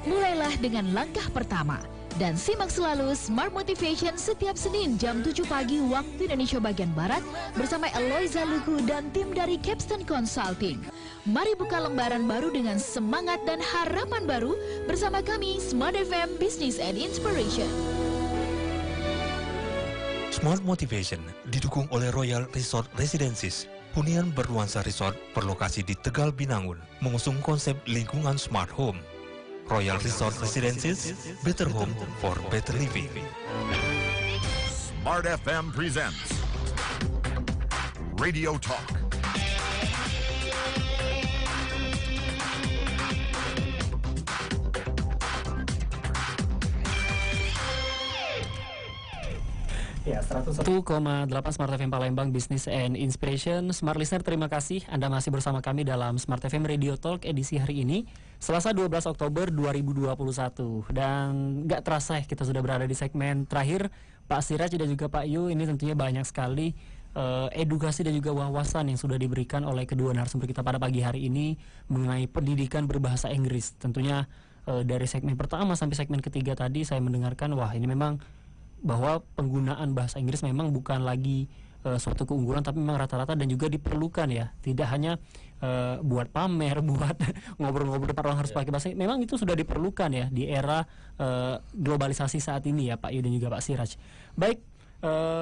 Mulailah dengan langkah pertama. Dan simak selalu Smart Motivation setiap Senin jam 7 pagi waktu Indonesia bagian Barat bersama Eloisa Lugu dan tim dari Capstan Consulting. Mari buka lembaran baru dengan semangat dan harapan baru bersama kami Smart FM Business and Inspiration. Smart Motivation didukung oleh Royal Resort Residences, hunian bernuansa resort berlokasi di Tegal Binangun, mengusung konsep lingkungan smart home. Royal Resort Residences, better home for better living. Smart FM presents Radio Talk. Ya, 101,8 Smart FM Palembang Business and Inspiration. Smart Listener, terima kasih Anda masih bersama kami dalam Smart FM Radio Talk edisi hari ini, Selasa 12 Oktober 2021. Dan gak terasa kita sudah berada di segmen terakhir. Pak Siraj dan juga Pak Yu, ini tentunya banyak sekali edukasi dan juga wawasan yang sudah diberikan oleh kedua narasumber kita pada pagi hari ini mengenai pendidikan berbahasa Inggris. Tentunya dari segmen pertama sampai segmen ketiga tadi saya mendengarkan, wah ini memang bahwa penggunaan bahasa Inggris memang bukan lagi suatu keunggulan, tapi memang rata-rata dan juga diperlukan ya. Tidak hanya buat pamer, buat ngobrol-ngobrol depan orang harus pakai bahasa. Memang itu sudah diperlukan ya di era globalisasi saat ini ya Pak Yu dan juga Pak Siraj. Baik,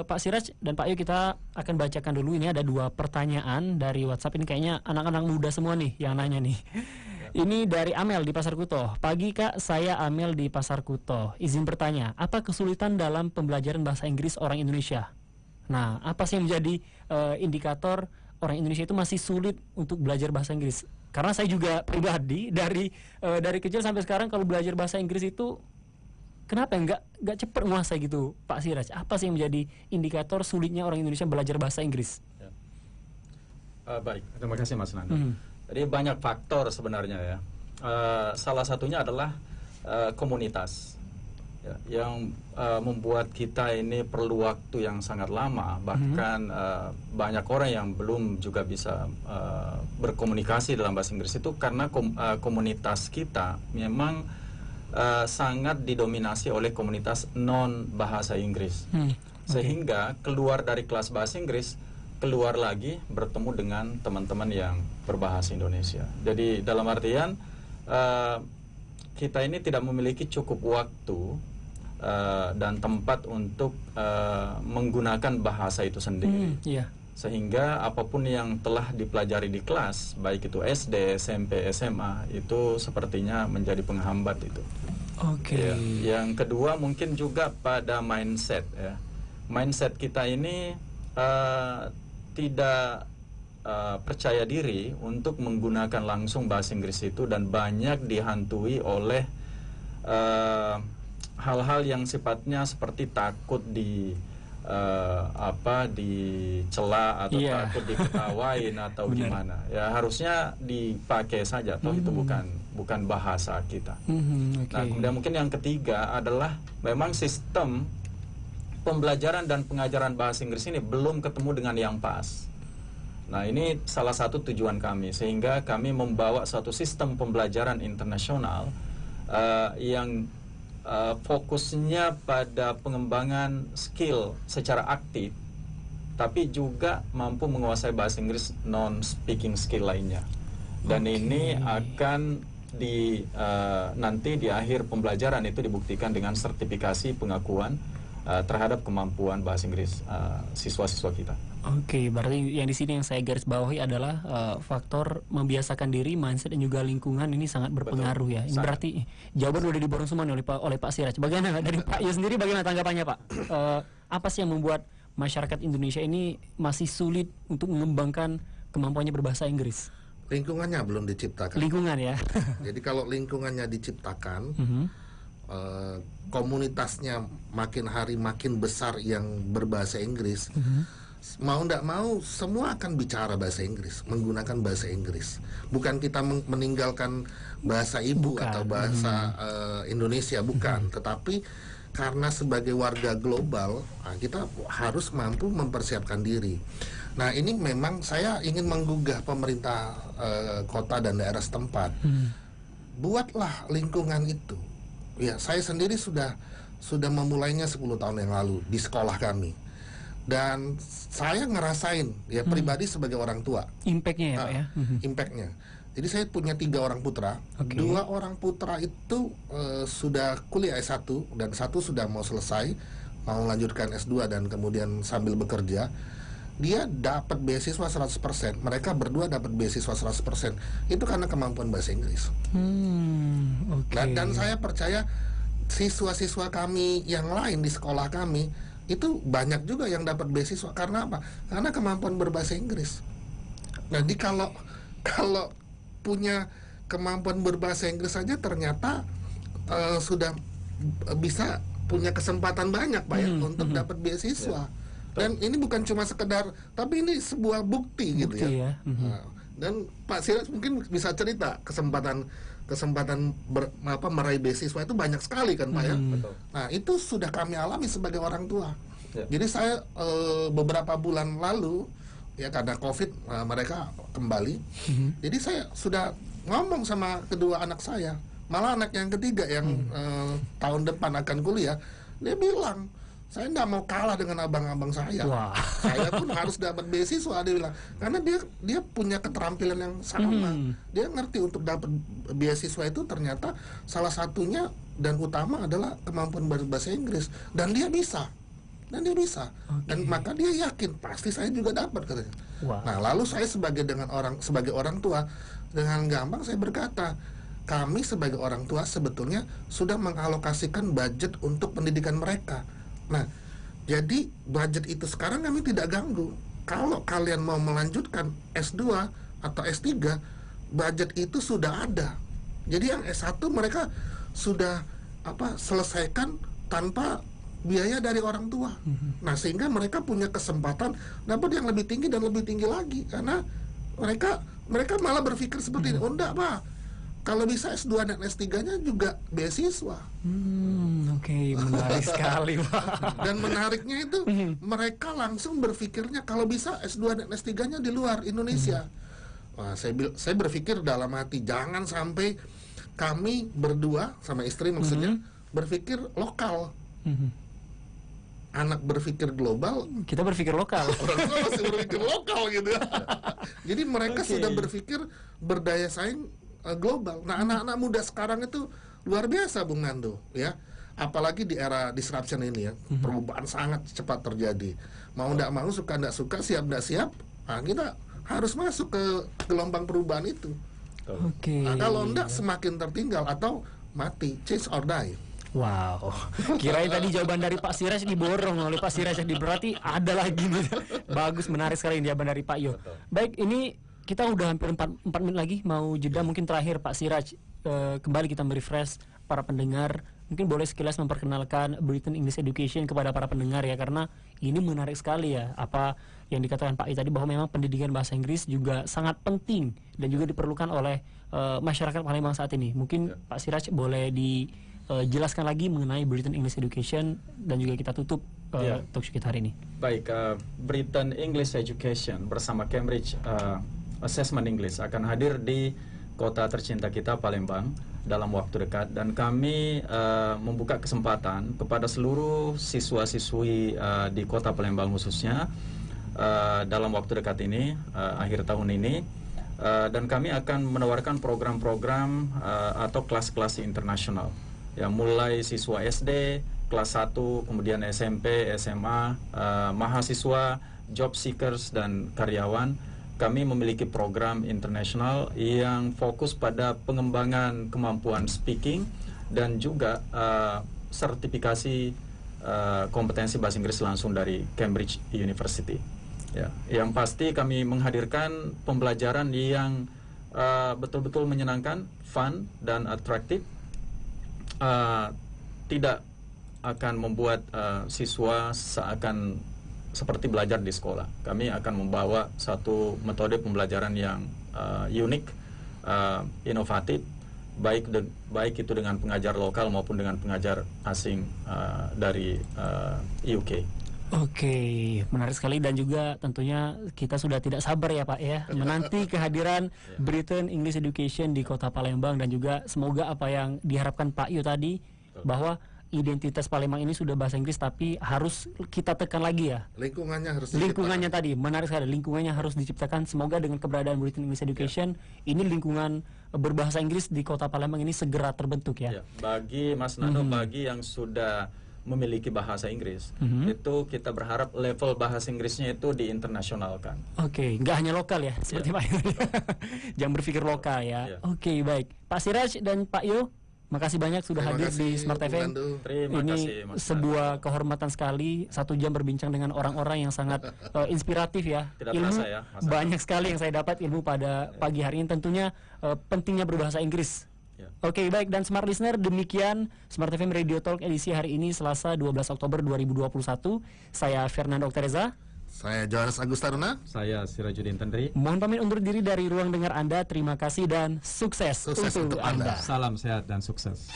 Pak Siraj dan Pak Yu, kita akan bacakan dulu. Ini ada 2 pertanyaan dari WhatsApp. Ini kayaknya anak-anak muda semua nih yang nanya nih. Ini dari Amel di Pasar Kuto. Pagi Kak, saya Amel di Pasar Kuto. Izin bertanya, apa kesulitan dalam pembelajaran bahasa Inggris orang Indonesia? Nah, apa sih yang menjadi indikator orang Indonesia itu masih sulit untuk belajar bahasa Inggris? Karena saya juga pribadi dari kecil sampai sekarang kalau belajar bahasa Inggris itu kenapa nggak cepat menguasai gitu, Pak Siraj? Apa sih yang menjadi indikator sulitnya orang Indonesia belajar bahasa Inggris? Ya. Baik, terima kasih Mas Nando. Jadi banyak faktor sebenarnya ya. Salah satunya adalah komunitas. Ya, yang membuat kita ini perlu waktu yang sangat lama, bahkan banyak orang yang belum juga bisa berkomunikasi dalam bahasa Inggris itu karena komunitas kita memang sangat didominasi oleh komunitas non bahasa Inggris, sehingga keluar dari kelas bahasa Inggris, keluar lagi bertemu dengan teman-teman yang berbahasa Indonesia. Jadi dalam artian kita ini tidak memiliki cukup waktu dan tempat untuk menggunakan bahasa itu sendiri, sehingga apapun yang telah dipelajari di kelas, baik itu SD, SMP, SMA, itu sepertinya menjadi penghambat itu. Ya. Yang kedua mungkin juga pada mindset ya. Mindset kita ini tidak percaya diri untuk menggunakan langsung bahasa Inggris itu, dan banyak dihantui oleh hal-hal yang sifatnya seperti takut dicela atau takut diketawain atau gimana. Ya harusnya dipakai saja, atau itu bukan bahasa kita. Nah, kemudian mungkin yang ketiga adalah memang sistem pembelajaran dan pengajaran bahasa Inggris ini belum ketemu dengan yang pas. Nah, ini salah satu tujuan kami, sehingga kami membawa suatu sistem pembelajaran internasional yang fokusnya pada pengembangan skill secara aktif, tapi juga mampu menguasai bahasa Inggris non-speaking skill lainnya. Dan ini akan nanti di akhir pembelajaran itu dibuktikan dengan sertifikasi pengakuan terhadap kemampuan bahasa Inggris siswa-siswa kita. Berarti yang di sini yang saya garis bawahi adalah faktor membiasakan diri, mindset dan juga lingkungan ini sangat berpengaruh. Betul, ya. Ini berarti jawaban udah diborong semua nih oleh Pak Siraj. Bagaimana dari Pak Yu sendiri, bagaimana tanggapannya Pak? Apa sih yang membuat masyarakat Indonesia ini masih sulit untuk mengembangkan kemampuannya berbahasa Inggris? Lingkungannya belum diciptakan. Lingkungan ya. Jadi kalau lingkungannya diciptakan, komunitasnya makin hari makin besar yang berbahasa Inggris, mau tidak mau semua akan bicara bahasa Inggris, menggunakan bahasa Inggris. Bukan kita meninggalkan bahasa ibu atau bahasa Indonesia, bukan. Tetapi karena sebagai warga global, kita harus mampu mempersiapkan diri. Nah, ini memang saya ingin menggugah pemerintah kota dan daerah setempat. Buatlah lingkungan itu. Ya, saya sendiri sudah memulainya 10 tahun yang lalu di sekolah kami. Dan saya ngerasain ya pribadi sebagai orang tua impactnya ya Pak ya. Impactnya. Jadi saya punya 3 orang putra. 2 orang putra itu sudah kuliah S1 dan 1 sudah mau selesai, mau melanjutkan S2 dan kemudian sambil bekerja. Dia dapat beasiswa 100%. Mereka berdua dapat beasiswa 100%. Itu karena kemampuan bahasa Inggris. Dan saya percaya siswa-siswa kami yang lain di sekolah kami itu banyak juga yang dapat beasiswa. Karena apa? Karena kemampuan berbahasa Inggris. Jadi kalau punya kemampuan berbahasa Inggris saja ternyata sudah bisa punya kesempatan banyak Pak ya untuk dapat beasiswa. Dan ini bukan cuma sekedar, tapi ini sebuah bukti gitu ya. Dan Pak Siraj mungkin bisa cerita kesempatan meraih beasiswa itu banyak sekali kan Pak ya. Nah, itu sudah kami alami sebagai orang tua. Jadi saya beberapa bulan lalu ya karena COVID mereka kembali. Jadi saya sudah ngomong sama kedua anak saya, malah anak yang ketiga yang tahun depan akan kuliah, dia bilang Saya nggak mau kalah dengan abang-abang saya. Wah. Saya pun harus dapat beasiswa, dia bilang. Karena dia punya keterampilan yang sama. Dia ngerti untuk dapat beasiswa itu ternyata salah satunya dan utama adalah kemampuan bahasa Inggris. Dan dia bisa. Dan maka dia yakin pasti saya juga dapat katanya. Wow. Nah, lalu saya sebagai orang tua dengan gampang saya berkata, kami sebagai orang tua sebetulnya sudah mengalokasikan budget untuk pendidikan mereka. Nah, jadi budget itu sekarang kami tidak ganggu. Kalau kalian mau melanjutkan S2 atau S3, budget itu sudah ada. Jadi yang S1 mereka sudah selesaikan tanpa biaya dari orang tua. Nah, sehingga mereka punya kesempatan dapat yang lebih tinggi dan lebih tinggi lagi, karena mereka malah berpikir seperti ini. Oh enggak, Pak. Kalau bisa S2 dan S3-nya juga beasiswa. Oke, menarik sekali, Pak. Dan menariknya itu mereka langsung berpikirnya kalau bisa S2 dan S3-nya di luar Indonesia. Wah, saya berpikir dalam hati, jangan sampai kami berdua sama istri maksudnya berpikir lokal. Anak berpikir global, kita berpikir lokal. Orang tua masih berpikir lokal gitu. Jadi mereka sudah berpikir berdaya saing global. Nah, anak-anak muda sekarang itu luar biasa, Bung Nando, ya. Apalagi di era disruption ini ya, perubahan sangat cepat terjadi. Mau ndak mau, suka ndak suka, siap ndak siap, nah, kita harus masuk ke gelombang perubahan itu. Nah, kalau ndak semakin tertinggal atau mati, change or die. Wow, kirain tadi jawaban dari Pak Siraj diborong oleh Pak Siraj, berarti ada lagi nih. Bagus, menarik sekali jawaban dari Pak Yo. Baik, ini kita udah hampir 4 menit lagi mau jeda. Mungkin terakhir Pak Siraj, kembali kita merefresh para pendengar. Mungkin boleh sekilas memperkenalkan Britain English Education kepada para pendengar ya, karena ini menarik sekali ya apa yang dikatakan Pak I tadi, bahwa memang pendidikan bahasa Inggris juga sangat penting dan juga diperlukan oleh masyarakat Palembang saat ini. Mungkin Pak Siraj boleh dijelaskan lagi mengenai Britain English Education dan juga kita tutup talkshow kita hari ini. Baik, Britain English Education bersama Cambridge Assessment English akan hadir di kota tercinta kita, Palembang, dalam waktu dekat, dan kami membuka kesempatan kepada seluruh siswa-siswi di kota Palembang khususnya dalam waktu dekat ini, akhir tahun ini, dan kami akan menawarkan program-program atau kelas-kelas internasional ya, mulai siswa SD, kelas 1, kemudian SMP, SMA, mahasiswa, job seekers, dan karyawan. Kami memiliki program internasional yang fokus pada pengembangan kemampuan speaking dan juga sertifikasi kompetensi bahasa Inggris langsung dari Cambridge University. Ya, yang pasti kami menghadirkan pembelajaran yang betul-betul menyenangkan, fun dan atraktif. Tidak akan membuat siswa seakan seperti belajar di sekolah. Kami akan membawa satu metode pembelajaran yang unik, inovatif, baik itu dengan pengajar lokal maupun dengan pengajar asing dari UK. Oke, menarik sekali, dan juga tentunya kita sudah tidak sabar ya Pak ya menanti kehadiran Britain English Education di Kota Palembang, dan juga semoga apa yang diharapkan Pak Yo tadi, bahwa identitas Palembang ini sudah bahasa Inggris, tapi harus kita tekan lagi ya. Lingkungannya harus Lingkungannya tadi, menarik sekali. Lingkungannya harus diciptakan. Semoga dengan keberadaan Britain English Education, ini lingkungan berbahasa Inggris di Kota Palembang ini segera terbentuk ya. Bagi Mas Nando, bagi yang sudah memiliki bahasa Inggris, itu kita berharap level bahasa Inggrisnya itu diinternasionalkan. Oke, nggak hanya lokal ya, seperti Pak Yo. Jangan berpikir lokal ya. Oke, baik. Pak Siraj dan Pak Yo, makasih banyak sudah hadir di Smart FM. Ini sebuah kehormatan sekali, 1 jam berbincang dengan orang-orang yang sangat inspiratif ya. Tidak ilmu terasa ya, banyak sekali yang saya dapat ilmu pada pagi hari ini. Tentunya pentingnya berbahasa Inggris. Oke, baik, dan Smart Listener, demikian Smart FM Radio Talk edisi hari ini Selasa 12 Oktober 2021. Saya Fernando Oktereza. Saya Johannes Agus Taruna. Saya Sirajuddin Tendri. Mohon pamit undur diri dari ruang dengar Anda. Terima kasih dan sukses untuk Anda. Salam sehat dan sukses.